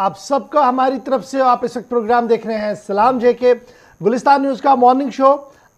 आप सबको हमारी तरफ से। आप इस वक्त प्रोग्राम देख रहे हैं सलाम जेके गुलिस्तान न्यूज़ का मॉर्निंग शो।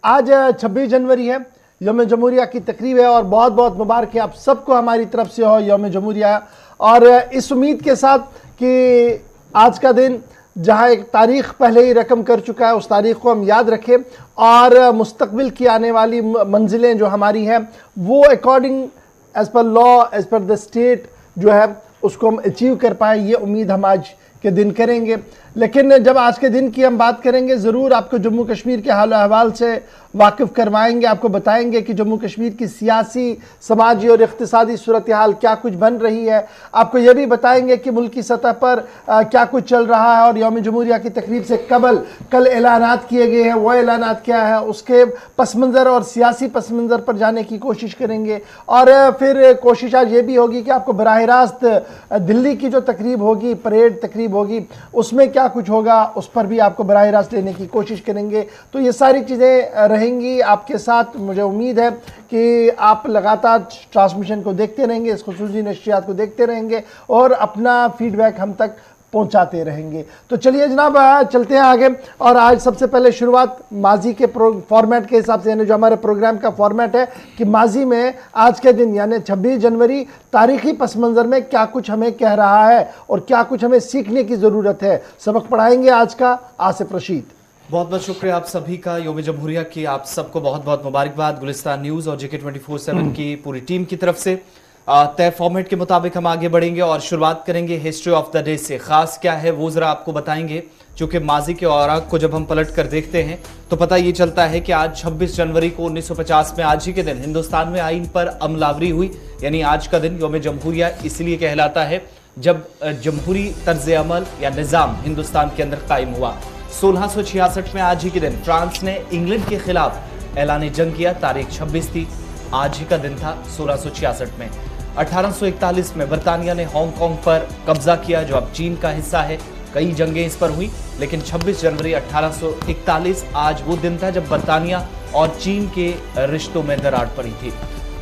आज 26 जनवरी है, यौम जमहूरिया की तकरीब है और बहुत बहुत मुबारक है आप सबको हमारी तरफ से हो यौम जमहूरिया। और इस उम्मीद के साथ कि आज का दिन जहां एक तारीख़ पहले ही रकम कर चुका है, उस तारीख़ को हम याद रखें और मुस्तकबिल की आने वाली मंजिलें जो हमारी हैं वो according as per law, as per the state जो है उसको हम अचीव कर पाएँ, ये उम्मीद हम आज के दिन करेंगे। लेकिन जब आज के दिन की हम बात करेंगे ज़रूर आपको जम्मू कश्मीर के हाल अहवाल से वाकिफ़ करवाएंगे, आपको बताएंगे कि जम्मू कश्मीर की सियासी, समाजी और इक़्तिसादी सूरत हाल क्या कुछ बन रही है। आपको यह भी बताएंगे कि मुल्की सतह पर क्या कुछ चल रहा है और यौम जमहूरिया की तकरीब से कल ऐलानात किए गए हैं, वो ऐलानात क्या है, उसके पस मंज़र और सियासी पस मंज़र पर जाने की कोशिश करेंगे। और फिर कोशिश आज ये भी होगी कि आपको बराह रास्त दिल्ली की जो तकरीब होगी, परेड तकरीब होगी, उसमें क्या कुछ होगा उस पर भी आपको बराह रास्त लेने की कोशिश करेंगे। तो ये सारी चीज़ें रहेंगी आपके साथ। मुझे उम्मीद है कि आप लगातार ट्रांसमिशन को देखते रहेंगे, इस खुसूसी नशरियात को देखते रहेंगे और अपना फीडबैक हम तक पहुंचाते रहेंगे। तो चलिए जनाब चलते हैं आगे। और आज सबसे पहले शुरुआत माजी के फॉर्मेट के हिसाब से, यानी जो हमारे प्रोग्राम का फॉर्मेट है कि माजी में आज के दिन यानी 26 जनवरी तारीखी पस मंज़र में क्या कुछ हमें कह रहा है और क्या कुछ हमें सीखने की ज़रूरत है। सबक पढ़ाएंगे आज का आसिफ रशीद। बहुत बहुत शुक्रिया आप सभी का। यौम जमहूरिया की आप सबको बहुत बहुत मुबारकबाद गुलिस्तान न्यूज़ और JK 24/7 की पूरी टीम की तरफ से। तय फॉर्मेट के मुताबिक हम आगे बढ़ेंगे और शुरुआत करेंगे हिस्ट्री ऑफ द डे से। ख़ास क्या है वो ज़रा आपको बताएंगे, क्योंकि माजी के औराक को जब हम पलट कर देखते हैं तो पता ये चलता है कि आज 26 जनवरी को 1950 में आज ही के दिन हिंदुस्तान में आइन पर अमलावरी हुई। यानी आज का दिन यौम जमहूरिया इसलिए कहलाता है जब जमहूरी तर्ज अमल या निज़ाम हिंदुस्तान के अंदर कायम हुआ। 1666 में आज ही के दिन फ्रांस ने इंग्लैंड के खिलाफ ऐलान जंग किया। तारीख 26 थी, आज ही का दिन था 1666 में। 1841 में बरतानिया ने हांगकांग पर कब्जा किया जो अब चीन का हिस्सा है। कई जंगें इस पर हुई, लेकिन 26 जनवरी 1841 आज वो दिन था जब बरतानिया और चीन के रिश्तों में दरार पड़ी थी।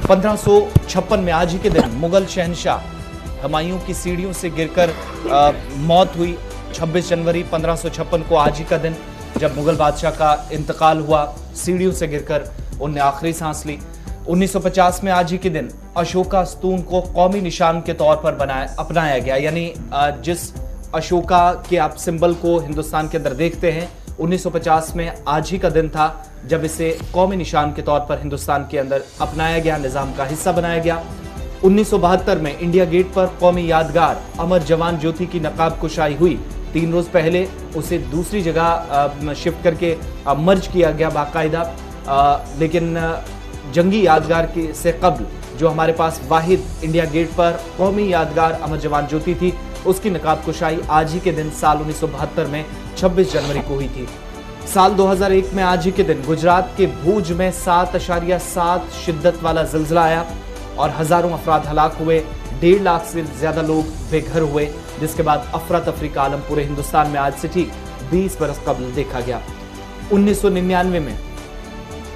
1556 में आज ही के दिन मुगल शहनशाह हुमायूं की सीढ़ियों से गिरकर मौत हुई। 26 जनवरी 1556 को आज ही का दिन जब मुगल बादशाह का इंतकाल हुआ, सीढ़ियों से गिरकर उनने आखिरी सांस ली। 1950 में आज ही के दिन अशोका स्तून को कौमी निशान के तौर पर अपनाया गया। यानी जिस अशोका के आप सिंबल को हिंदुस्तान के अंदर देखते हैं, 1950 में आज ही का दिन था जब इसे कौमी निशान के तौर पर हिंदुस्तान के अंदर अपनाया गया, निज़ाम का हिस्सा बनाया गया। 1972 में इंडिया गेट पर कौमी यादगार अमर जवान ज्योति की नकाब कुशाई हुई। 3 रोज पहले उसे दूसरी जगह शिफ्ट करके मर्ज किया गया बाकायदा, लेकिन जंगी यादगार के से कबल जो हमारे पास वाहिद इंडिया गेट पर कौमी यादगार अमर जवान ज्योति थी, उसकी नकाब कुशाई आज ही के दिन साल 1972 में 26 जनवरी को हुई थी। साल 2001 में आज ही के दिन गुजरात के भूज में 7.7 शिद्दत वाला ज़िलज़िला आया और हज़ारों अफराद हलाक हुए। 1.5 लाख से ज़्यादा लोग बेघर हुए, जिसके बाद अफरा तफरी का आलम पूरे हिंदुस्तान में आज से ठीक 20 बरस कबल देखा गया। 1999 में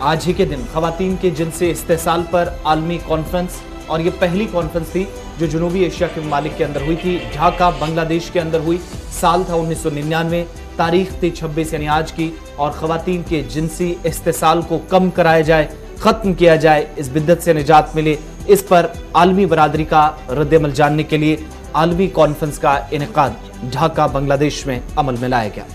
आज ही के दिन ख़वातीन के जिनसे इस्तेसाल पर आलमी कॉन्फ्रेंस, और ये पहली कॉन्फ्रेंस थी जो जनूबी एशिया के ममालिक के अंदर हुई थी। ढाका बांग्लादेश के अंदर हुई। साल था 1999, तारीख थी 26 यानी आज की, और ख़वातीन के जिनसी इस्तेसाल को कम कराया जाए, ख़त्म किया जाए, इस बिद्दत से निजात मिले, इस पर आलमी बरादरी का रद्द-ए-अमल जानने के लिए आलमी कॉन्फ्रेंस का इनेकाद ढाका बांग्लादेश में अमल में लाया गया।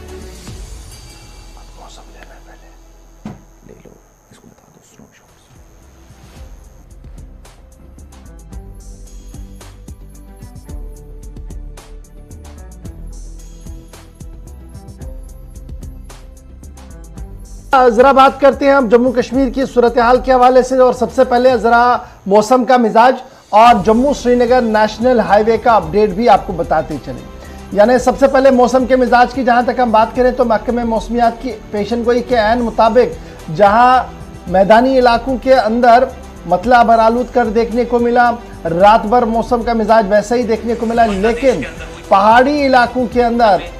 जरा बात करते हैं हम जम्मू कश्मीर की सूरत हाल के हवाले से। और सबसे पहले जरा मौसम का मिजाज और जम्मू श्रीनगर नेशनल हाईवे का अपडेट भी आपको बताते चले। यानी सबसे पहले मौसम के मिजाज की जहां तक हम बात करें तो महकमे मौसमियात की पेशन गोई के ऐन मुताबिक जहां मैदानी इलाकों के अंदर मतला बरालूद कर देखने को मिला, रात भर मौसम का मिजाज वैसा ही देखने को मिला, लेकिन पहाड़ी इलाकों के अंदर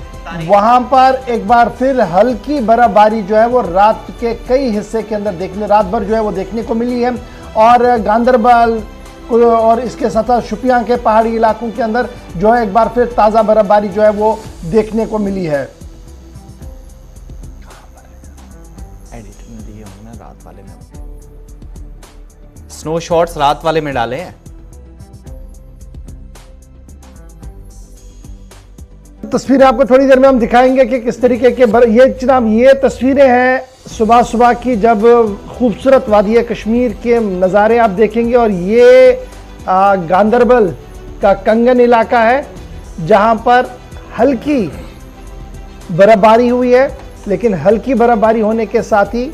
वहां पर एक बार फिर हल्की बर्फबारी जो है वो रात के कई हिस्से के अंदर रात भर जो है वो देखने को मिली है। और गांदरबल, और इसके साथ साथ शुपियां के पहाड़ी इलाकों के अंदर जो है एक बार फिर ताज़ा बर्फबारी जो है वो देखने को मिली है। रात वाले में स्नो शॉट्स रात वाले में डाले हैं। तस्वीरें आपको थोड़ी देर में हम दिखाएंगे कि किस तरीके के ये जनाब ये तस्वीरें हैं सुबह सुबह की, जब खूबसूरत वादी कश्मीर के नज़ारे आप देखेंगे। और ये गांदरबल का कंगन इलाका है जहां पर हल्की बर्फबारी हुई है, लेकिन हल्की बर्फबारी होने के साथ ही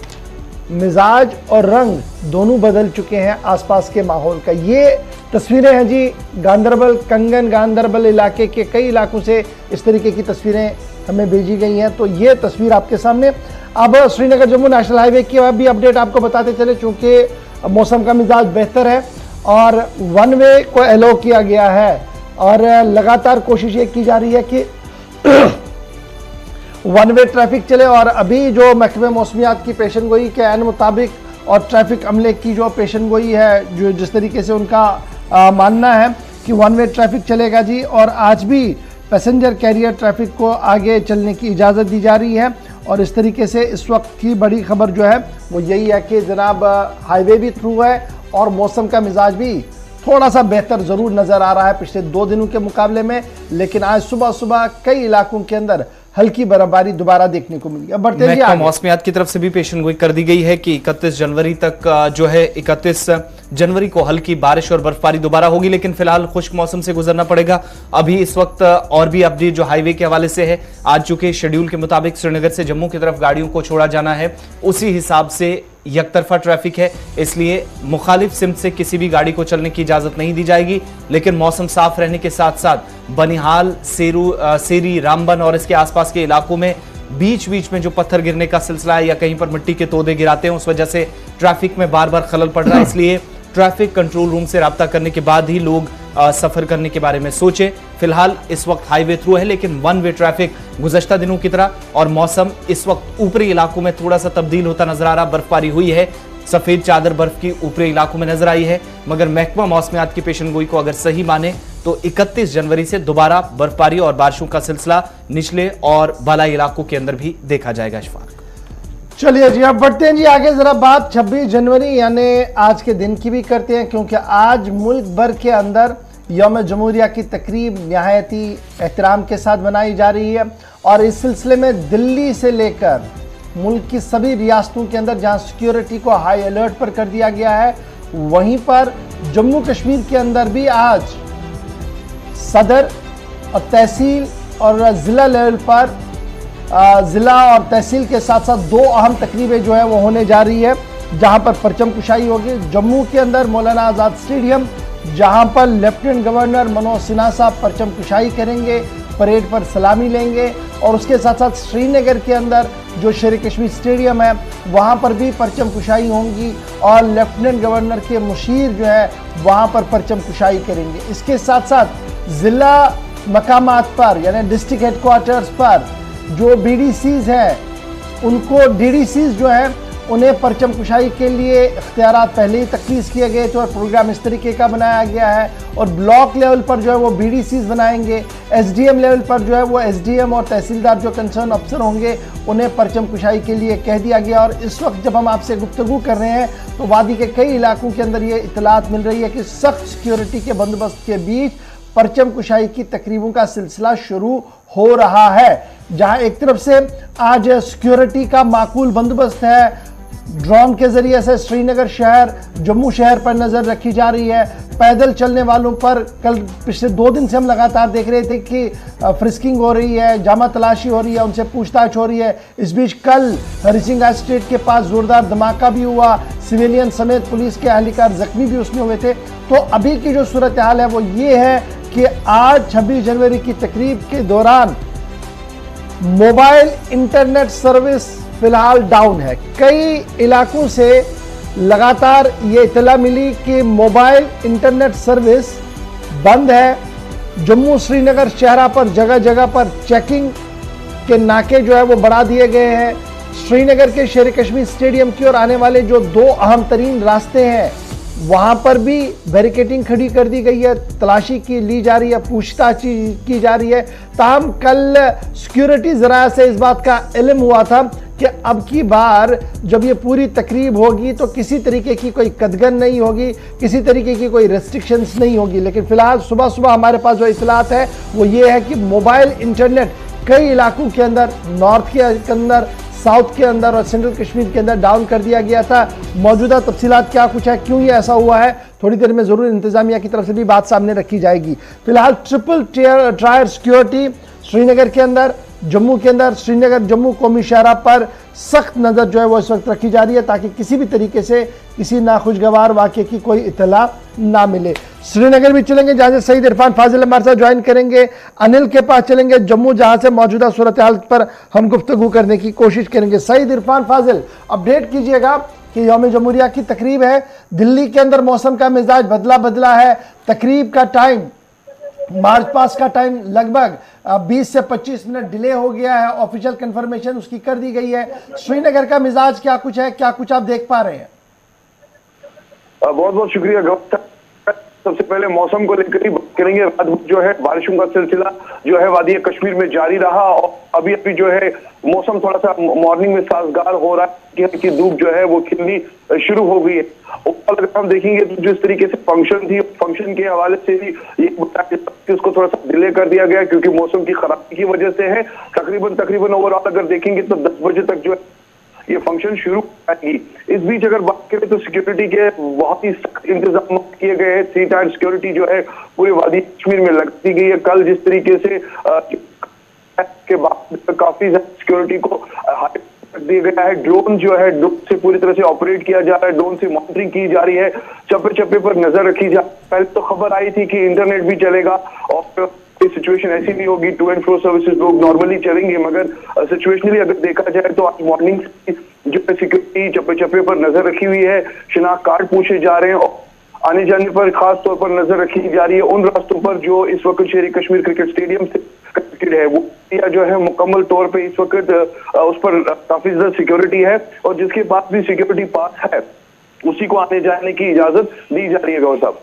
मिजाज और रंग दोनों बदल चुके हैं आसपास के माहौल का। ये तस्वीरें हैं जी गांदरबल कंगन गांदरबल इलाके के कई इलाकों से इस तरीके की तस्वीरें हमें भेजी गई हैं। तो ये तस्वीर आपके सामने। अब श्रीनगर जम्मू नेशनल हाईवे की भी अपडेट आपको बताते चले, चूँकि मौसम का मिजाज बेहतर है और वन वे को एलो किया गया है और लगातार कोशिश ये की जा रही है कि वन वे ट्रैफिक चले। और अभी जो महकमे मौसमियात की पेशन गोई के ऐन मुताबिक और ट्रैफिक अमले की जो पेशन गोई है, जो जिस तरीके से उनका मानना है कि वन वे ट्रैफिक चलेगा जी। और आज भी पैसेंजर कैरियर ट्रैफिक को आगे चलने की इजाज़त दी जा रही है। और इस तरीके से इस वक्त की बड़ी खबर जो है वो यही है कि जनाब हाईवे भी थ्रू है और मौसम का मिजाज भी थोड़ा सा बेहतर ज़रूर नज़र आ रहा है पिछले 2 दिनों के मुकाबले में। लेकिन आज सुबह सुबह कई इलाकों के अंदर हल्की बर्फबारी दोबारा देखने को मिली। अब बढ़ते हैं, मौसमियात की तरफ से भी पेशन गोई कर दी गई है कि 31 जनवरी तक जो है 31 जनवरी को हल्की बारिश और बर्फबारी दोबारा होगी, लेकिन फिलहाल खुश्क मौसम से गुजरना पड़ेगा। अभी इस वक्त और भी अपडेट जो हाईवे के हवाले से है, आज चूंकि शेड्यूल के मुताबिक श्रीनगर से जम्मू की तरफ गाड़ियों को छोड़ा जाना है, उसी हिसाब से यकतरफा ट्रैफिक है, इसलिए मुखालिफ सिमत से किसी भी गाड़ी को चलने की इजाजत नहीं दी जाएगी। लेकिन मौसम साफ रहने के साथ साथ बनिहाल, सेरी, रामबन और इसके आसपास के इलाकों में बीच बीच में जो पत्थर गिरने का सिलसिला है या कहीं पर मिट्टी के तोदे गिराते हैं, उस वजह से ट्रैफिक में बार बार खलल पड़ रहा है। इसलिए ट्रैफिक कंट्रोल रूम से राब्ता करने के बाद ही लोग सफर करने के बारे में सोचें। फिलहाल इस वक्त हाईवे थ्रू है, लेकिन वन वे ट्रैफिक गुज़श्ता दिनों की तरह। और मौसम इस वक्त ऊपरी इलाकों में थोड़ा सा तब्दील होता नजर आ रहा। बर्फबारी हुई है, सफेद चादर बर्फ की ऊपरी इलाकों में नजर आई है, मगर महकमा मौसमियात की पेशन गोई को अगर सही माने तो 31 जनवरी से दोबारा बर्फबारी और बारिशों का सिलसिला निचले और बालाई इलाकों के अंदर भी देखा जाएगा। इशफाक, चलिए जी अब बढ़ते हैं जी आगे। जरा बात 26 जनवरी यानी आज के दिन की भी करते हैं, क्योंकि आज मुल्क भर के अंदर यौम जमहूरिया की तकरीब नहायती एहतराम के साथ मनाई जा रही है। और इस सिलसिले में दिल्ली से लेकर मुल्क की सभी रियासतों के अंदर जहां सिक्योरिटी को हाई अलर्ट पर कर दिया गया है, वहीं पर जम्मू कश्मीर के अंदर भी आज सदर और तहसील और ज़िला लेवल पर ज़िला और तहसील के साथ साथ 2 अहम तकरीबें जो है वो होने जा रही है, जहां पर परचम कुशाई होगी। जम्मू के अंदर मौलाना आज़ाद स्टेडियम, जहां पर लेफ्टिनेंट गवर्नर मनोज सिन्हा साहब परचम कुशाई करेंगे, परेड पर सलामी लेंगे। और उसके साथ साथ श्रीनगर के अंदर जो शेर कश्मीर स्टेडियम है, वहां पर भी परचम कुशाई होंगी और लेफ्टिनेंट गवर्नर के मुशीर जो है वहां पर परचम कुशाई करेंगे। इसके साथ साथ ज़िला मकामात पर यानी डिस्ट्रिक्ट हेडक्वार्टर्स पर जो BDCs हैं, उनको DDCs जो हैं उन्हें परचम कुशाई के लिए इख्तियारात पहले ही तख्तीस किए गए थे और प्रोग्राम इस तरीके का बनाया गया है। और ब्लॉक लेवल पर जो है वो BDCs बनाएंगे, SDM लेवल पर जो है वो SDM और तहसीलदार जो कंसर्न अफसर होंगे उन्हें परचम कुशाई के लिए कह दिया गया। और इस वक्त जब हम आपसे गुफ्तगू कर रहे हैं तो वादी के कई इलाकों के अंदर ये इतलात मिल रही है कि सख्त सिक्योरिटी के बंदोबस्त के बीच परचम कुशाई की तकरीबों का सिलसिला शुरू हो रहा है, जहां एक तरफ से आज सिक्योरिटी का माकूल बंदोबस्त है। ड्रोन के जरिए से श्रीनगर शहर, जम्मू शहर पर नज़र रखी जा रही है। पैदल चलने वालों पर कल पिछले 2 दिन से हम लगातार देख रहे थे कि फ्रिस्किंग हो रही है, जामा तलाशी हो रही है, उनसे पूछताछ हो रही है। इस बीच कल हरी सिंह एस्टेट के पास ज़ोरदार धमाका भी हुआ, सिविलियन समेत पुलिस के एहलकार जख्मी भी उसमें हुए थे। तो अभी की जो सूरत हाल है वो ये है कि आज 26 जनवरी की तकरीब के दौरान मोबाइल इंटरनेट सर्विस फिलहाल डाउन है। कई इलाकों से लगातार ये इतला मिली कि मोबाइल इंटरनेट सर्विस बंद है। जम्मू श्रीनगर शहरा पर जगह जगह पर चेकिंग के नाके जो है वो बढ़ा दिए गए हैं। श्रीनगर के शेर कश्मीर स्टेडियम की ओर आने वाले जो 2 अहम तरीन रास्ते हैं वहां पर भी बैरिकेडिंग खड़ी कर दी गई है, तलाशी की ली जा रही है, पूछताछ की जा रही है। ताहम कल सिक्योरिटी जरा से इस बात का इल्म हुआ था कि अब की बार जब ये पूरी तकरीब होगी तो किसी तरीके की कोई कदगन नहीं होगी, किसी तरीके की कोई रेस्ट्रिक्शंस नहीं होगी। लेकिन फिलहाल सुबह सुबह हमारे पास जो इतलात है वो ये है कि मोबाइल इंटरनेट कई इलाकों के अंदर, नॉर्थ के अंदर, साउथ के अंदर और सेंट्रल कश्मीर के अंदर डाउन कर दिया गया था। मौजूदा तफसीलात क्या कुछ है, क्यों ये ऐसा हुआ है, थोड़ी देर में जरूर इंतजामिया की तरफ से भी बात सामने रखी जाएगी। फिलहाल ट्रिपल टायर सिक्योरिटी श्रीनगर के अंदर, जम्मू के अंदर, श्रीनगर जम्मू कौमी शहरा पर सख्त नजर जो है वो इस वक्त रखी जा रही है ताकि किसी भी तरीके से किसी नाखुशगवार वाक़े की कोई इत्तला ना मिले। श्रीनगर भी चलेंगे जहां से सईद इरफान फाजिल हमारे साथ ज्वाइन करेंगे, अनिल के पास चलेंगे जम्मू जहां से मौजूदा सूरत हाल पर हम गुफ्तगू करने की कोशिश करेंगे। सईद इरफान फाजिल, अपडेट कीजिएगा कि यौम जमहूरिया की तकरीब है, दिल्ली के अंदर मौसम का मिजाज बदला बदला है, तकरीब का टाइम, मार्च पास का टाइम लगभग 20 से 25 मिनट डिले हो गया है, ऑफिशियल कंफर्मेशन उसकी कर दी गई है। श्रीनगर का मिजाज क्या कुछ है, क्या कुछ आप देख पा रहे हैं? बहुत बहुत शुक्रिया गौरव। सबसे पहले मौसम को लेकर ही बात करेंगे। रात भर जो है बारिशों का सिलसिला जो है वादी कश्मीर में जारी रहा और अभी अभी जो है मौसम थोड़ा सा मॉर्निंग में साजगार हो रहा है कि धूप जो है वो खिलनी शुरू हो गई है। अगर हम देखेंगे तो जिस तरीके से फंक्शन थी, फंक्शन के हवाले से भी ये उसको थोड़ा सा डिले कर दिया गया क्योंकि मौसम की खराबी की वजह से है। तकरीबन ओवरऑल अगर देखेंगे तो 10 बजे तक जो है ये फंक्शन शुरू आएगी। इस बीच अगर बात करें तो सिक्योरिटी के बहुत ही सख्त इंतजाम किए गए हैं। 3 टायर सिक्योरिटी जो है पूरे वादी कश्मीर में लगा दी गई है। कल जिस तरीके से के बाद काफी ज्यादा सिक्योरिटी को कर दिया गया है। ड्रोन जो है ड्रोन से पूरी तरह से ऑपरेट किया जा रहा है, ड्रोन से मॉनिटरिंग की जा रही है, चप्पे चप्पे पर नजर रखी जा। पहले तो खबर आई थी कि इंटरनेट भी चलेगा और सिचुएशन ऐसी नहीं होगी, टू एंड फ्रो सर्विसेज लोग नॉर्मली चलेंगे, मगर सिचुएशनली अगर देखा जाए तो आज मॉर्निंग जो है सिक्योरिटी चप्पे चप्पे पर नजर रखी हुई है, शिनाख्त कार्ड पूछे जा रहे हैं और आने जाने पर खास तौर पर नजर रखी जा रही है उन रास्तों पर जो इस वक्त शेर कश्मीर क्रिकेट स्टेडियम से कनेक्टेड है। वो जो है मुकम्मल तौर पे इस वक्त उस पर काफी ज्यादा सिक्योरिटी है और जिसके पास भी सिक्योरिटी पास है उसी को आने जाने की इजाजत दी जा रही है। गौर साहब,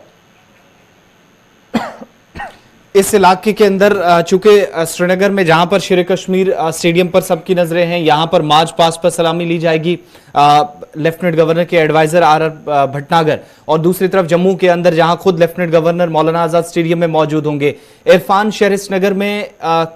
इस इलाके के अंदर चूंकि श्रीनगर में जहां पर शेर कश्मीर स्टेडियम पर सबकी नजरें हैं, यहां पर मार्च पास पर सलामी ली जाएगी लेफ्टिनेंट गवर्नर के एडवाइजर आर भटनागर, और दूसरी तरफ जम्मू के अंदर जहां खुद lieutenant governor Maulana Azad stadium में मौजूद होंगे। इरफान, शहर श्रीनगर में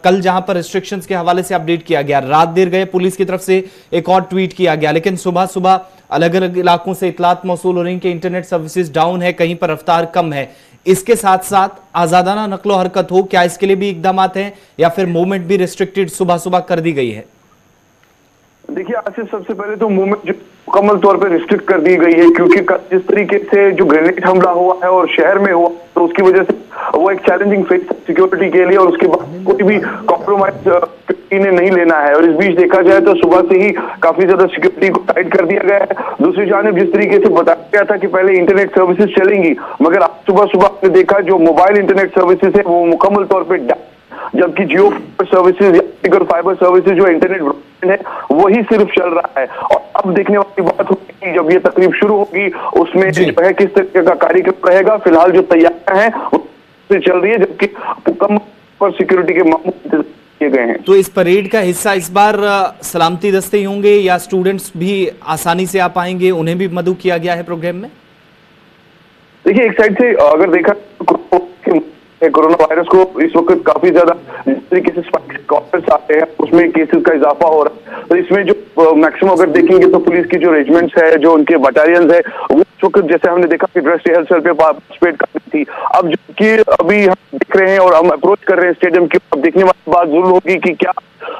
कल जहां पर रिस्ट्रिक्शंस के हवाले से अपडेट किया गया, रात देर गए पुलिस की तरफ से एक और ट्वीट किया गया, लेकिन सुबह सुबह अलग अलग इलाकों से इतलात मौसूल हो रही कि इंटरनेट सर्विसेज डाउन है, कहीं पर रफ्तार कम है। इसके साथ साथ आजादाना नकलो हरकत हो, क्या इसके लिए भी इकदाम हैं या फिर मूवमेंट भी रिस्ट्रिक्टेड सुबह सुबह कर दी गई है? देखिए आसिफ, सबसे पहले तो मूवमेंट मुकम्मल तौर पे रिस्ट्रिक्ट कर दी गई है क्योंकि जिस तरीके से जो ग्रेनेड हमला हुआ है और शहर में हुआ तो उसकी वजह से वो एक चैलेंजिंग फेस सिक्योरिटी के लिए और उसके बाद कोई भी कॉम्प्रोमाइज ने नहीं लेना है। और इस बीच देखा जाए तो सुबह से ही काफी ज्यादा सिक्योरिटी को टाइट कर दिया गया है। दूसरी जानिब जिस तरीके से बताया गया था कि पहले इंटरनेट सर्विसेज चलेंगी, मगर आज सुबह सुबह आपने देखा जो मोबाइल इंटरनेट सर्विसेज है वो मुकम्मल तौर पर, जबकि जियो सर्विसेज या फाइबर सर्विसेज जो इंटरनेट है वही सिर्फ चल रहा है। और अब देखने वाली बात होगी कि जब ये तकरीब शुरू होगी उसमें जो है किस तरीके का कार्यक्रम रहेगा। फिलहाल जो तैयारियां हैं वो चल रही है, जबकि मुकम्मल पर सिक्योरिटी के मामले किए गए हैं। तो इस परेड का हिस्सा इस बार सलामती दस्ते ही होंगे या स्टूडेंट्स भी आसानी से आ पाएंगे, उन्हें भी मदऊ किया गया है प्रोग्राम में? देखिए एक साइड से अगर देखा कोरोना वायरस को इस वक्त काफी ज्यादा जिस तरीके से स्पाइक्स आते हैं उसमें केसेस का इजाफा हो रहा है, तो इसमें जो मैक्सिमम अगर देखेंगे तो पुलिस की जो रेजिमेंट्स है, जो उनके बटालियंस है, वो इस वक्त जैसे हमने देखा कि ड्रेस रिहर्सल पे पार्टिसिपेट कर रही थी। अब जो कि अभी हम देख रहे हैं और हम अप्रोच कर रहे हैं स्टेडियम की, अब देखने वाली बात जरूर होगी कि क्या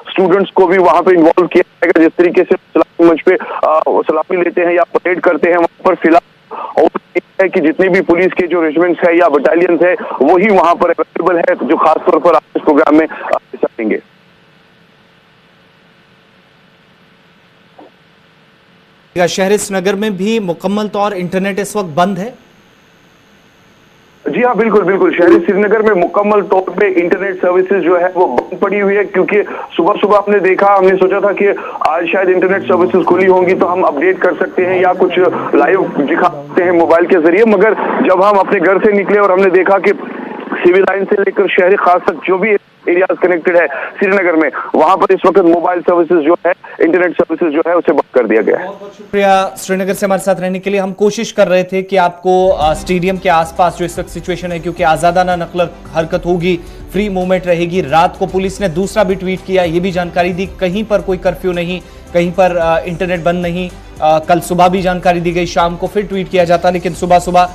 स्टूडेंट्स को भी वहां पे इन्वॉल्व किया जाएगा। जिस तरीके से सलामी मंच पे सलामी लेते हैं या परेड करते हैं वहां पर फिलहाल और है कि जितनी भी पुलिस के जो रेजिमेंट्स है या बटालियंस है वही वहां पर अवेलेबल है, जो खास तौर पर आप इस प्रोग्राम में हिस्सा लेंगे। शहर श्रीनगर में भी मुकम्मल तौर इंटरनेट इस वक्त बंद है? जी हाँ, बिल्कुल बिल्कुल। शहरी श्रीनगर में मुकम्मल तौर पे इंटरनेट सर्विसेज जो है वो बंद पड़ी हुई है, क्योंकि सुबह सुबह हमने सोचा था कि आज शायद इंटरनेट सर्विसेज खुली होंगी तो हम अपडेट कर सकते हैं या कुछ लाइव दिखा सकते हैं मोबाइल के जरिए, मगर जब हम अपने घर से निकले और हमने देखा कि सिविल लाइन से लेकर शहरी खास तक जो भी एरियाज कनेक्टेड है श्रीनगर में, वहां पर इस वक्त मोबाइल सर्विसेज जो है, इंटरनेट सर्विसेज जो है उसे बंद कर दिया गया है। बहुत बहुत शुक्रिया श्रीनगर से हमारे साथ रहने के लिए। हम कोशिश कर रहे थे कि आपको स्टेडियम के आसपास जो इस वक्त सिचुएशन है, क्योंकि आजादाना नकल हरकत होगी, फ्री मूवमेंट रहेगी। रात को पुलिस ने दूसरा भी ट्वीट किया, ये भी जानकारी दी, कहीं पर कोई कर्फ्यू नहीं, कहीं पर इंटरनेट बंद नहीं। कल सुबह भी जानकारी दी गई, शाम को फिर ट्वीट किया जाता, लेकिन सुबह सुबह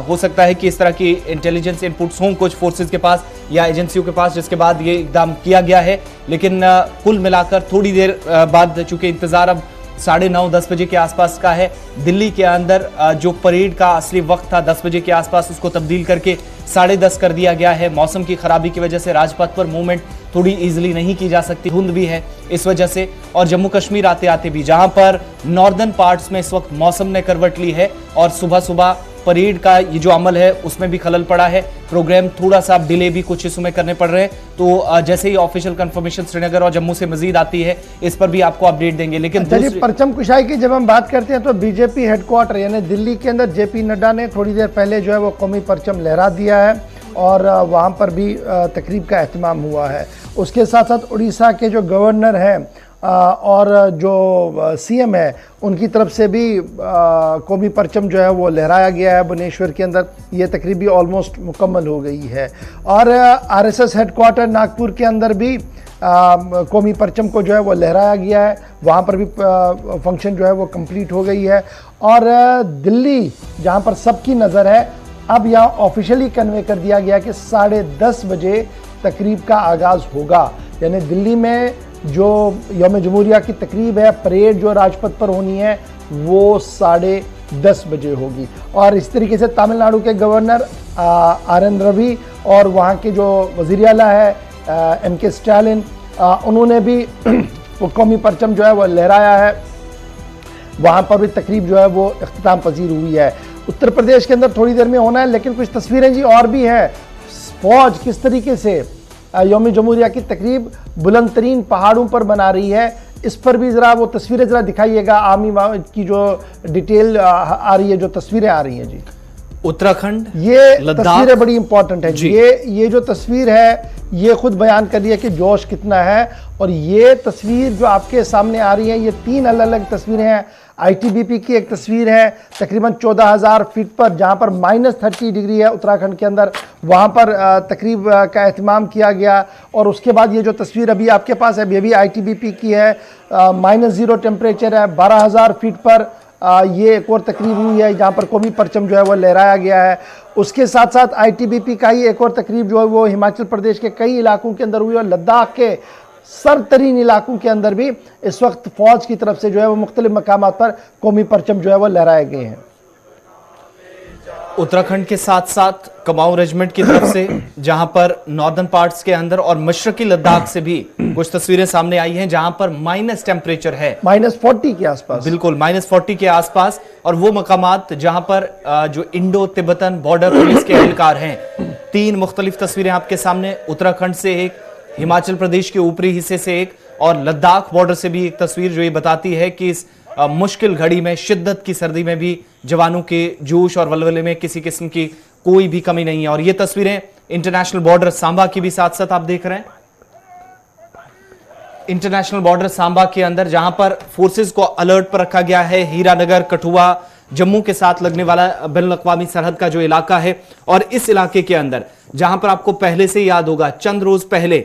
हो सकता है कि इस तरह की इंटेलिजेंस इनपुट्स हों कुछ फोर्सेस के पास या एजेंसियों के पास, जिसके बाद ये इकदाम किया गया है। लेकिन कुल मिलाकर थोड़ी देर बाद, चूंकि इंतजार अब 9:30-10 बजे के आसपास का है, दिल्ली के अंदर जो परेड का असली वक्त था 10 बजे के आसपास, उसको तब्दील करके 10:30 कर दिया गया है। मौसम की खराबी की वजह से राजपथ पर मूवमेंट थोड़ी इजीली नहीं की जा सकती, धुंध भी है इस वजह से। और जम्मू कश्मीर आते आते भी, जहां पर नॉर्दर्न पार्ट्स में इस वक्त मौसम ने करवट ली है और सुबह सुबह परेड का ये जो अमल है उसमें भी खलल पड़ा है। प्रोग्राम थोड़ा सा डिले भी कुछ हिस्सों में करने पड़ रहे हैं, तो जैसे ही ऑफिशियल कंफर्मेशन श्रीनगर और जम्मू से मजीद आती है, इस पर भी आपको अपडेट देंगे। लेकिन चलिए, परचम कुशाई की जब हम बात करते हैं तो बीजेपी हेडक्वार्टर यानी दिल्ली के अंदर जेपी नड्डा ने थोड़ी देर पहले जो है वो कौमी परचम लहरा दिया है और वहाँ पर भी तकरीब का एहतमाम हुआ है। उसके साथ साथ उड़ीसा के जो गवर्नर हैं और जो सीएम है, उनकी तरफ से भी कौमी परचम जो है वो लहराया गया है भुवनेश्वर के अंदर। ये तकरीब भी ऑलमोस्ट मुकम्मल हो गई है। और आरएसएस हेडक्वार्टर नागपुर के अंदर भी कौमी परचम को जो है वो लहराया गया है, वहाँ पर भी फंक्शन जो है वो कंप्लीट हो गई है। और दिल्ली जहाँ पर सबकी नज़र है, अब यहाँ ऑफिशियली कन्वे कर दिया गया कि 10:30 बजे तकरीब का आगाज़ होगा। यानी दिल्ली में जो यौम जमहूरिया की तकरीब है, परेड जो राजपथ पर होनी है, वो 10:30 बजे होगी। और इस तरीके से तमिलनाडु के गवर्नर आर.एन. रवि और वहाँ के जो वज़ीर आला है M.K. स्टालिन, उन्होंने भी वो कौमी परचम जो है वो लहराया है। वहाँ पर भी तकरीब जो है वो इख्तिताम पजीर हुई है। उत्तर प्रदेश के अंदर थोड़ी देर में होना है, लेकिन कुछ तस्वीरें जी और भी हैं। फौज किस तरीके से यौम जमहूरिया की तकरीब बुलंद तरीन पहाड़ों पर बना रही है, इस पर भी ज़रा वो तस्वीरें ज़रा दिखाइएगा। आर्मी की जो डिटेल आ रही है, जो तस्वीरें आ रही हैं जी। उत्तराखंड, ये तस्वीरें बड़ी इंपॉर्टेंट है जी। ये जो तस्वीर है ये खुद बयान कर रही है कि जोश कितना है। और ये तस्वीर जो आपके सामने आ रही है, ये 3 अलग अलग तस्वीरें हैं। आईटीबीपी की एक तस्वीर है तकरीबन 14,000 फीट पर, जहाँ पर -30 डिग्री है उत्तराखंड के अंदर, वहाँ पर तकरीब का एहतमाम किया गया। और उसके बाद ये जो तस्वीर अभी आपके पास है, ये भी आईटीबीपी की है, -0 टेम्परेचर है, 12,000 फीट पर ये एक और तकरीब हुई है जहाँ पर कौमी परचम जो है वो लहराया गया है। उसके साथ साथ आईटीबीपी का ही एक और तकरीब जो है वो हिमाचल प्रदेश के कई इलाकों के अंदर हुई और लद्दाख के सरतरीन इलाकों के अंदर भी इस वक्त फौज की तरफ से जो है वो मुख्तलिफ मकामात पर कौमी परचम जो है वो लहराए गए हैं। उत्तराखंड के साथ साथ कुमाऊं रेजिमेंट की तरफ से, जहां पर नॉर्दर्न पार्ट्स के अंदर और मशरकी लद्दाख से भी कुछ तस्वीरें सामने आई हैं, जहां पर माइनस टेम्परेचर है, -40 के आसपास, बिल्कुल -40 के आसपास। और वो मकामात जहां पर जो इंडो तिब्बतन बॉर्डर पुलिस के एहलकार हैं। 3 मुख्तलिफ तस्वीरें आपके सामने, उत्तराखंड से एक, हिमाचल प्रदेश के ऊपरी हिस्से से एक, और लद्दाख बॉर्डर से भी एक तस्वीर, जो ये बताती है कि इस मुश्किल घड़ी में, शिद्दत की सर्दी में भी जवानों के जोश और वलवले में किसी किस्म की कोई भी कमी नहीं है। और ये तस्वीरें इंटरनेशनल बॉर्डर सांबा की भी साथ साथ आप देख रहे हैं। इंटरनेशनल बॉर्डर सांबा के अंदर, जहां पर फोर्सेस को अलर्ट पर रखा गया है। हीरानगर, कठुआ, जम्मू के साथ लगने वाला बैनुल-अक़वामी सरहद का जो इलाका है, और इस इलाके के अंदर जहां पर आपको पहले से याद होगा, चंद रोज पहले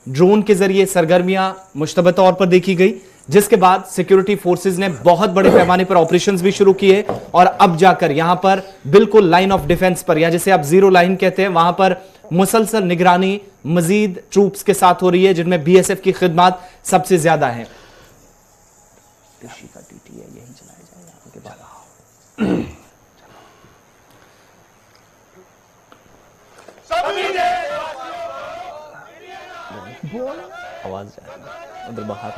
ड्रोन के जरिए सरगर्मियां मुश्तबा तौर पर देखी गई, जिसके बाद सिक्योरिटी फोर्सेस ने बहुत बड़े पैमाने पर ऑपरेशंस भी शुरू किए। और अब जाकर यहां पर बिल्कुल लाइन ऑफ डिफेंस पर, या जिसे आप जीरो लाइन कहते हैं, वहां पर मुसलसल निगरानी मजीद ट्रूप्स के साथ हो रही है, जिनमें बीएसएफ की खिदमत सबसे ज्यादा है। आवाज उधर बाहर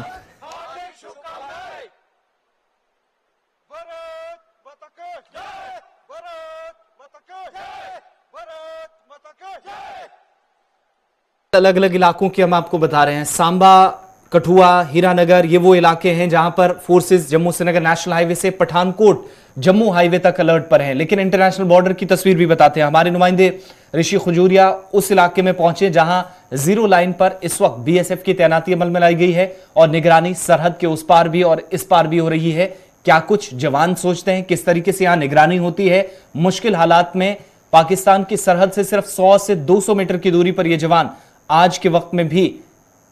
अलग अलग इलाकों की हम आपको बता रहे हैं। सांबा, कठुआ, हीरानगर, ये वो इलाके हैं जहां पर forces Jammu Srinagar national highway से पठानकोट जम्मू हाईवे तक अलर्ट पर हैं। लेकिन इंटरनेशनल बॉर्डर की तस्वीर भी बताते हैं। हमारे नुमाइंदे ऋषि खजूरिया उस इलाके में पहुंचे जहां जीरो लाइन पर इस वक्त बीएसएफ की तैनाती अमल में लाई गई है और निगरानी सरहद के उस पार भी और इस पार भी हो रही है। क्या कुछ जवान सोचते हैं, किस तरीके से यहां निगरानी होती है मुश्किल हालात में। पाकिस्तान की सरहद से सिर्फ 100 से 200 मीटर की दूरी पर यह जवान आज के वक्त में भी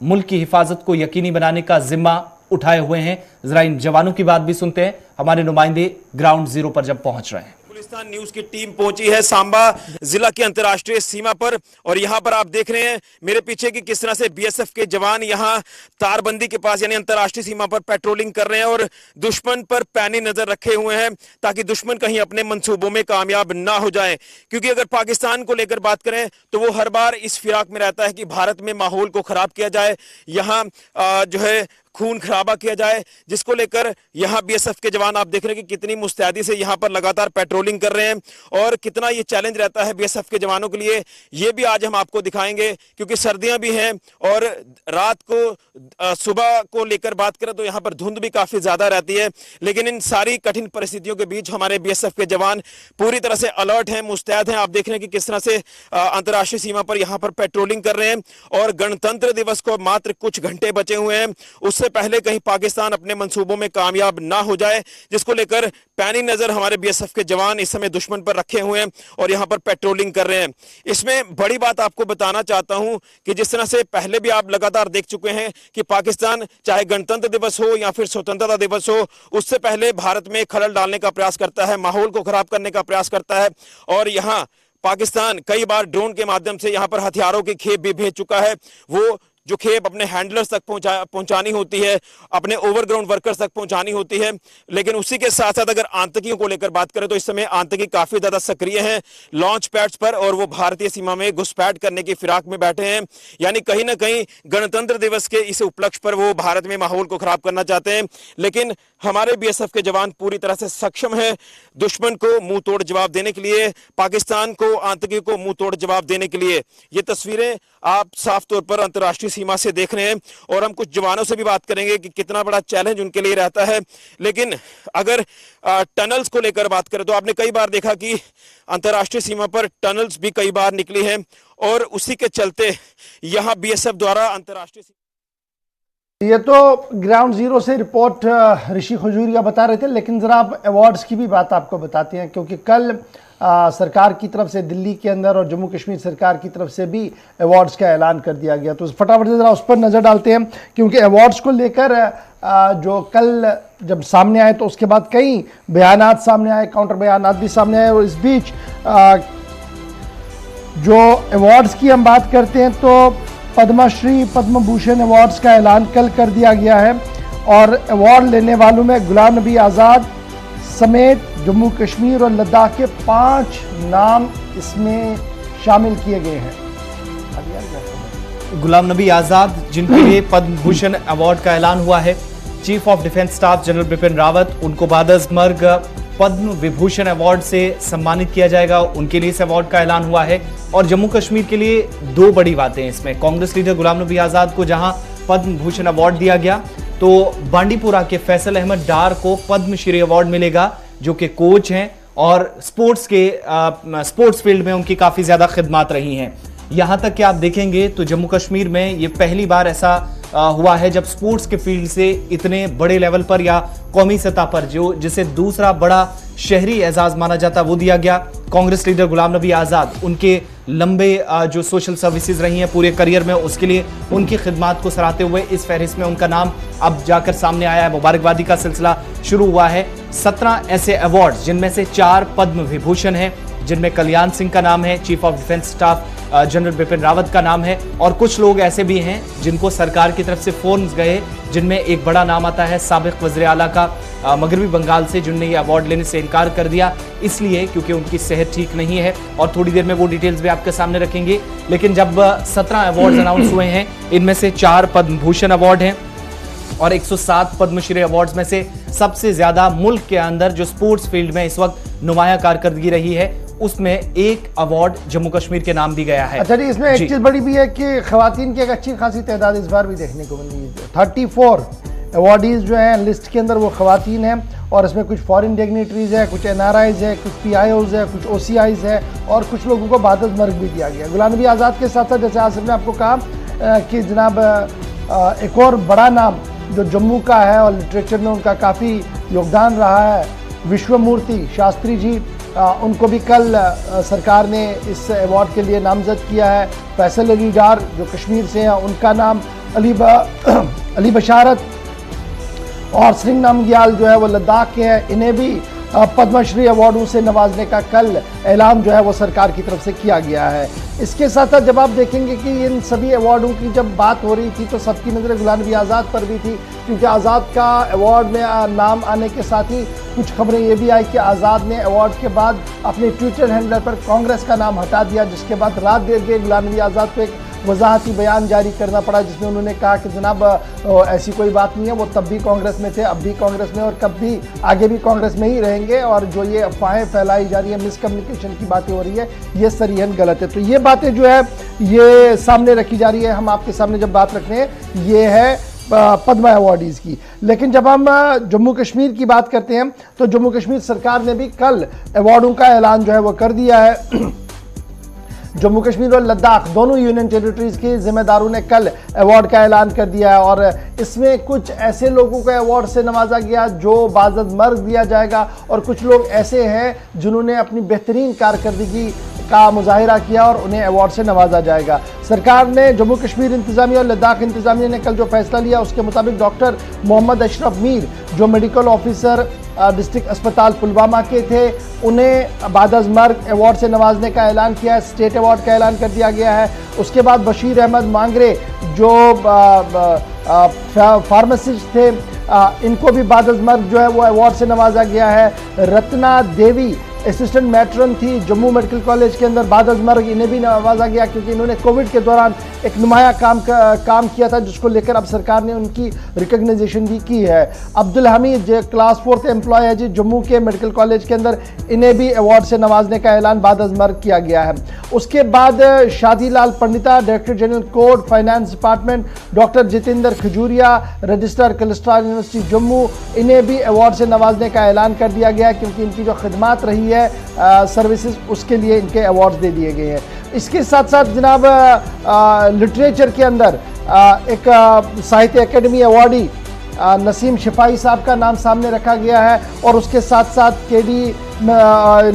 मुल्क की हिफाजत को यकीनी बनाने का जिम्मा उठाए हुए हैं। जरा इन जवानों की बात भी सुनते हैं। हमारे नुमाइंदे ग्राउंड जीरो पर जब पहुंच रहे हैं। गुलिस्तान न्यूज की टीम पहुंची है सांबा जिला की अंतर्राष्ट्रीय सीमा पर और यहां पर आप देख रहे हैं मेरे पीछे कि किस तरह से बीएसएफ के जवान यहां तारबंदी के पास यानी अंतर्राष्ट्रीय सीमा पर पेट्रोलिंग कर रहे हैं और दुश्मन पर पैनी नजर रखे हुए हैं ताकि दुश्मन कहीं अपने मंसूबों में कामयाब ना हो जाए। क्योंकि अगर पाकिस्तान को लेकर बात करें तो वो हर बार इस फिराक में रहता है कि भारत में माहौल को खराब किया जाए, यहाँ जो है खून खराबा किया जाए, जिसको लेकर यहां बीएसएफ के जवान आप देख रहे हैं कि कितनी मुस्तैदी से यहां पर लगातार पेट्रोलिंग कर रहे हैं और कितना ये चैलेंज रहता है बीएसएफ के जवानों के लिए, ये भी आज हम आपको दिखाएंगे। क्योंकि सर्दियां भी हैं और रात को सुबह को लेकर बात करें तो यहां पर धुंध भी काफी ज्यादा रहती है। लेकिन इन सारी कठिन परिस्थितियों के बीच हमारे बीएसएफ के जवान पूरी तरह से अलर्ट हैं, मुस्तैद हैं। आप देख रहे हैं कि किस तरह से अंतर्राष्ट्रीय सीमा पर यहां पर पेट्रोलिंग कर रहे हैं और गणतंत्र दिवस को मात्र कुछ घंटे बचे हुए हैं, उससे पहले कहीं पाकिस्तान अपने मंसूबों में कामयाब ना हो जाए, जिसको लेकर पैनी नजर हमारे बीएसएफ के जवान इस समय दुश्मन पर रखे हुए हैं और यहां पर पेट्रोलिंग कर रहे हैं। इसमें बड़ी बात आपको बताना चाहता हूं कि जिस तरह से पहले भी आप लगातार देख चुके हैं कि पाकिस्तान चाहे गणतंत्र दिवस हो या फिर स्वतंत्रता दिवस हो, उससे पहले भारत में खलल डालने का प्रयास करता है, माहौल को खराब करने का प्रयास करता है। और यहां पाकिस्तान कई बार ड्रोन के माध्यम से यहां पर हथियारों की खेप भी भेज चुका है। वो जो खेप अपने हैंडलर्स तक पहुंचानी होती है, अपने ओवरग्राउंड वर्कर्स तक पहुंचानी होती है। लेकिन उसी के साथ साथ अगर आतंकियों को लेकर बात करें तो इस समय आतंकी काफी ज्यादा सक्रिय हैं लॉन्च पैड्स पर और वो भारतीय सीमा में घुसपैठ करने की फिराक में बैठे हैं। यानी कहीं ना कहीं गणतंत्र दिवस के इस उपलक्ष्य पर वो भारत में माहौल को खराब करना चाहते हैं। लेकिन हमारे बीएसएफ के जवान पूरी तरह से सक्षम है दुश्मन को मुंह तोड़ जवाब देने के लिए, पाकिस्तान को, आतंकी को मुंह तोड़ जवाब देने के लिए। ये तस्वीरें आप साफ तौर पर अंतर्राष्ट्रीय सीमा से देख रहे हैं और हम कुछ जवानों से भी बात करेंगे कि कितना बड़ा चैलेंज उनके लिए रहता है। लेकिन अगर टनल्स को लेकर बात करें तो आपने कई बार देखा कि अंतर्राष्ट्रीय सीमा पर टनल्स भी कई बार निकली हैं और उसी के चलते यहां बीएसएफ द्वारा अंतर्राष्ट्रीय। ये तो ग्राउंड जीरो से रिपोर्ट ऋषि खजूरिया बता रहे थे। लेकिन जरा आप अवार्ड्स की भी बात आपको बताते हैं, क्योंकि कल सरकार की तरफ से दिल्ली के अंदर और जम्मू कश्मीर सरकार की तरफ से भी अवार्ड्स का ऐलान कर दिया गया। तो फटाफट से ज़रा उस पर नज़र डालते हैं, क्योंकि अवार्ड्स को लेकर जो कल जब सामने आए तो उसके बाद कई बयानात सामने आए, काउंटर बयानात भी सामने आए। और इस बीच जो अवार्ड्स की हम बात करते हैं तो पद्मश्री, पद्म भूषण अवार्ड्स का ऐलान कल कर दिया गया है और अवार्ड लेने वालों में गुलाम नबी आज़ाद समेत जम्मू कश्मीर और लद्दाख के 5 नाम इसमें शामिल किए गए हैं। गुलाम नबी आज़ाद जिनके लिए पद्म भूषण अवार्ड का ऐलान हुआ है, chief of defence staff general Bipin Rawat, उनको बादस्मर्ग पद्म विभूषण अवार्ड से सम्मानित किया जाएगा, उनके लिए इस अवार्ड का ऐलान हुआ है। और जम्मू कश्मीर के लिए 2 बड़ी बातें हैं इसमें। कांग्रेस लीडर गुलाम नबी आज़ाद को जहां पद्म भूषण अवार्ड दिया गया, तो बांडीपुरा के फैसल अहमद डार को पद्मश्री अवार्ड मिलेगा, जो कि कोच हैं और स्पोर्ट्स फील्ड में उनकी काफी ज्यादा खिदमत रही हैं। यहां तक कि आप देखेंगे तो जम्मू कश्मीर में ये पहली बार ऐसा हुआ है जब स्पोर्ट्स के फील्ड से इतने बड़े लेवल पर या कौमी सतह पर जो जिसे दूसरा बड़ा शहरी एजाज माना जाता वो दिया गया। कांग्रेस लीडर गुलाम नबी आज़ाद, उनके लंबे जो सोशल सर्विसेज रही हैं पूरे करियर में, उसके लिए उनकी खिदमत को सराहते हुए इस फहरिस्त में उनका नाम अब जाकर सामने आया है। मुबारकबादी का सिलसिला शुरू हुआ है। 17 ऐसे अवार्ड्स जिनमें से 4 पद्म विभूषण हैं, जिनमें कल्याण सिंह का नाम है, chief of defence staff general Bipin Rawat का नाम है, और कुछ लोग ऐसे भी हैं जिनको सरकार की तरफ से फोन गए, जिनमें एक बड़ा नाम आता है साबिक वज़ीर आला का मगरबी बंगाल से, जिनने ये अवार्ड लेने से इनकार कर दिया, इसलिए क्योंकि उनकी सेहत ठीक नहीं है। और थोड़ी देर में वो डिटेल्स भी आपके सामने रखेंगे। लेकिन जब 17 अवार्ड अनाउंस हुए हैं, इनमें से 4 पद्म भूषण अवार्ड हैं और 107 पद्मश्री अवार्ड्स में से सबसे ज्यादा मुल्क के अंदर जो स्पोर्ट्स फील्ड में इस वक्त नुमाया कारकर्दगी रही है उसमें एक अवार्ड जम्मू कश्मीर के नाम भी गया है। अच्छा जी, इसमें एक चीज बड़ी भी है कि खवातीन की एक अच्छी खासी तादाद इस बार भी देखने को मिली है। 34 अवार्डीज जो हैं लिस्ट के अंदर वो खवातीन हैं, और इसमें कुछ फॉरेन डिग्नेटरीज है, कुछ NRIs है, कुछ PIOs है, कुछ OCIs है, और कुछ लोगों को बाद मर्ग भी दिया गया। गुलाम नबी आज़ाद के साथ साथ जैसे आसिफ ने आपको कहा कि जनाब एक और बड़ा नाम जो जम्मू का है और लिटरेचर में उनका काफ़ी योगदान रहा है, विश्वमूर्ति शास्त्री जी, उनको भी कल सरकार ने इस अवार्ड के लिए नामजद किया है। फैसल अली डार जो कश्मीर से हैं, उनका नाम, अली बशारत और सिंह नामग्याल जो है वो लद्दाख के हैं, इन्हें भी पद्मश्री अवार्डों से नवाजने का कल ऐलान जो है वो सरकार की तरफ से किया गया है। इसके साथ साथ जब आप देखेंगे कि इन सभी अवार्डों की जब बात हो रही थी तो सबकी नज़र गुलाम नबी आज़ाद पर भी थी, क्योंकि आज़ाद का अवार्ड में नाम आने के साथ ही कुछ खबरें ये भी आई कि आज़ाद ने अवार्ड के बाद अपने ट्विटर हैंडल पर कांग्रेस का नाम हटा दिया, जिसके बाद रात देर के गुलाम नबी आज़ाद को एक वजाहती बयान जारी करना पड़ा, जिसमें उन्होंने कहा कि जनाब ऐसी कोई बात नहीं है, वो तब भी कांग्रेस में थे, अब भी कांग्रेस में, और कब भी आगे भी कांग्रेस में ही रहेंगे, और जो ये अफवाहें फैलाई जा रही है, मिसकम्युनिकेशन की बातें हो रही है, ये सरीहन गलत है। तो ये बातें जो है ये सामने रखी जा रही है, हम आपके सामने जब बात रख रहे हैं ये है पद्मा अवार्डीज़ की। लेकिन जब हम जम्मू कश्मीर की बात करते हैं तो जम्मू कश्मीर सरकार ने भी कल अवार्डों का ऐलान जो है वो कर दिया है। जम्मू कश्मीर और लद्दाख दोनों यूनियन टेरिटरीज के जिम्मेदारों ने कल अवार्ड का ऐलान कर दिया है, और इसमें कुछ ऐसे लोगों को अवार्ड से नवाजा गया जो बाज़द मर्ग दिया जाएगा, और कुछ लोग ऐसे हैं जिन्होंने अपनी बेहतरीन कारकर्दगी का मुजाहिरा किया और उन्हें अवार्ड से नवाजा जाएगा। सरकार ने जम्मू कश्मीर इंतजामिया और लद्दाख इंतजामिया ने कल जो फैसला लिया उसके मुताबिक डॉक्टर मोहम्मद अशरफ मीर जो मेडिकल ऑफिसर डिस्ट्रिक्ट अस्पताल पुलवामा के थे, उन्हें बादअज़मर्ग अवार्ड से नवाजने का ऐलान किया है, स्टेट अवार्ड का ऐलान कर दिया गया है। उसके बाद बशीर अहमद मांगरे जो फार्मासिस्ट थे, इनको भी बादअज़मर्ग जो है वो अवार्ड से नवाजा गया है। रत्ना देवी असिस्टेंट मैट्रन थी जम्मू मेडिकल कॉलेज के अंदर, बादअज़मर्ग इन्हें भी नवाजा गया क्योंकि इन्होंने कोविड के दौरान एक नुमाया काम किया था, जिसको लेकर अब सरकार ने उनकी रिकग्नाइजेशन भी की है। अब्दुल हमीद जो क्लास 4th एम्प्लॉय है जी जम्मू के मेडिकल कॉलेज के अंदर, इन्हें भी अवार्ड से नवाजने का ऐलान बादअज़मर्ग किया गया है। उसके बाद Shadi Lal Pandita director general code finance department, doctor Jitendra Khajuria registrar cluster university Jammu, इन्हें भी अवार्ड से नवाजने का ऐलान कर दिया गया क्योंकि इनकी जो खिदमात रही है सर्विसेज, उसके लिए इनके अवार्ड्स दे दिए गए हैं। इसके साथ साथ जनाब लिटरेचर के अंदर एक साहित्य अकेडमी अवार्डी नसीम शिपाही साहब का नाम सामने रखा गया है, और उसके साथ साथ KD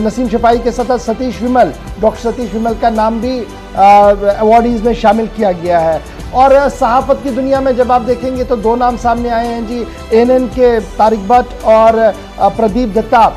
नसीम शिपाही के साथ सतीश विमल, डॉक्टर सतीश विमल का नाम भी अवार्डीज़ में शामिल किया गया है। और सहाफ़त की दुनिया में जब आप देखेंगे तो दो नाम सामने आए हैं जी, ANN के तारिक भट्ट और प्रदीप दत्ता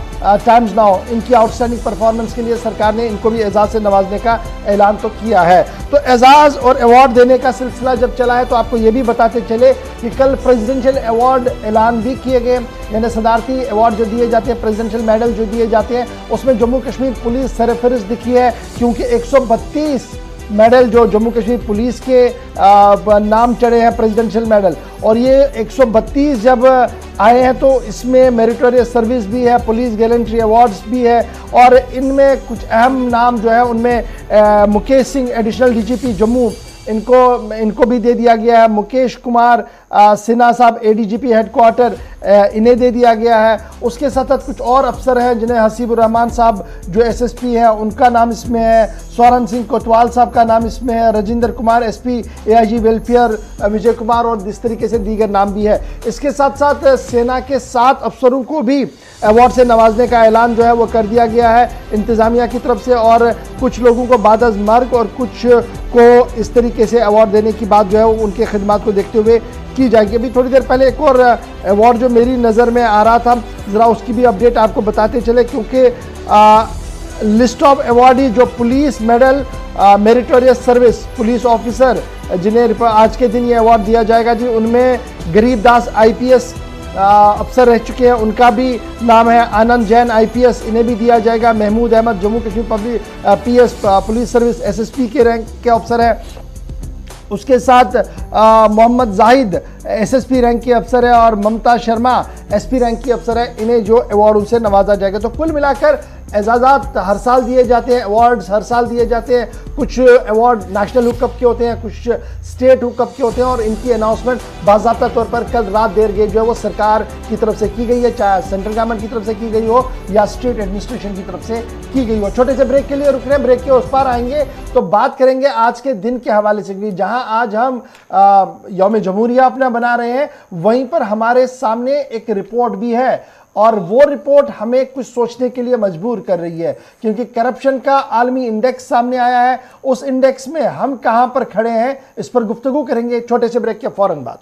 टाइम्स नाउ, इनकी आउटस्टैंडिंग परफॉर्मेंस के लिए सरकार ने इनको भी एजाज़ से नवाजने का ऐलान तो किया है। तो एजाज़ और अवार्ड देने का सिलसिला जब चला है तो आपको ये भी बताते चले कि कल प्रेसिडेंशियल अवार्ड ऐलान भी किए गए, यानी सदारती अवार्ड जो दिए जाते हैं, प्रेसिडेंशियल मेडल जो दिए जाते हैं, उसमें जम्मू कश्मीर पुलिस सरफहरिस्त दिखी है क्योंकि 132 मेडल जो जम्मू कश्मीर पुलिस के नाम चढ़े हैं प्रेसिडेंशियल मेडल, और ये 132 जब आए हैं तो इसमें मेरिटोरियस सर्विस भी है, पुलिस गैलेंट्री अवार्ड्स भी है, और इनमें कुछ अहम नाम जो है उनमें मुकेश सिंह एडिशनल DGP जम्मू, इनको भी दे दिया गया है। मुकेश कुमार सिन्हा साहब ADGP हेडक्वार्टर, इन्हें दे दिया गया है। उसके साथ साथ कुछ और अफसर हैं जिन्हें हसीबुर रहमान साहब जो SSP हैं उनका नाम इसमें है, स्वरण सिंह कोतवाल साहब का नाम इसमें है, Rajendra Kumar SP AIG welfare, Vijay Kumar, और इस तरीके से दीगर नाम भी है। इसके साथ साथ सेना के 7 अफसरों को भी अवार्ड से नवाजने का ऐलान जो है वो कर दिया गया है इंतज़ामिया की तरफ से, और कुछ लोगों को बादअज़मर्ग और कुछ को इस तरीके से अवार्ड देने की बात जो है वो उनके खिदमात को देखते हुए की जाएगी। अभी थोड़ी देर पहले एक और अवार्ड जो मेरी नज़र में आ रहा था, ज़रा उसकी भी अपडेट आपको बताते चले, क्योंकि लिस्ट ऑफ अवार्डी जो police medal meritorious service police officer जिन्हें आज के दिन ये अवार्ड दिया जाएगा जी, उनमें गरीब दास IPS अफसर रह चुके हैं, उनका भी नाम है। आनंद जैन IPS, इन्हें भी दिया जाएगा। Mahmood Ahmad Jammu Kashmir public PS police service SSP के रैंक के अफसर हैं। उसके साथ मोहम्मद जाहिद SSP रैंक के अफसर है, और ममता शर्मा SP रैंक की अफसर है। इन्हें जो अवार्ड उनसे नवाजा जाएगा। तो कुल मिलाकर एजाज़ात हर साल दिए जाते हैं, अवार्ड्स हर साल दिए जाते हैं। कुछ अवार्ड नेशनल हुकअप के होते हैं, कुछ स्टेट हुकअप के होते हैं, और इनकी अनाउंसमेंट बाज़ाब्ता तौर पर कल रात देर गई जो है वो सरकार की तरफ से की गई है, चाहे सेंट्रल गवर्नमेंट की तरफ से की गई हो या स्टेट एडमिनिस्ट्रेशन की तरफ से की गई हो। छोटे से ब्रेक के लिए रुक रहे हैं, ब्रेक के उस पार आएंगे तो बात करेंगे आज के दिन के हवाले से, क्योंकि जहां आज हम यौम जमहूरिया अपना बना रहे हैं, वहीं पर हमारे सामने एक रिपोर्ट भी है, और वो रिपोर्ट हमें कुछ सोचने के लिए मजबूर कर रही है, क्योंकि करप्शन का आलमी इंडेक्स सामने आया है। उस इंडेक्स में हम कहां पर खड़े हैं, इस पर गुफ्तगू करेंगे छोटे से ब्रेक के फौरन बाद।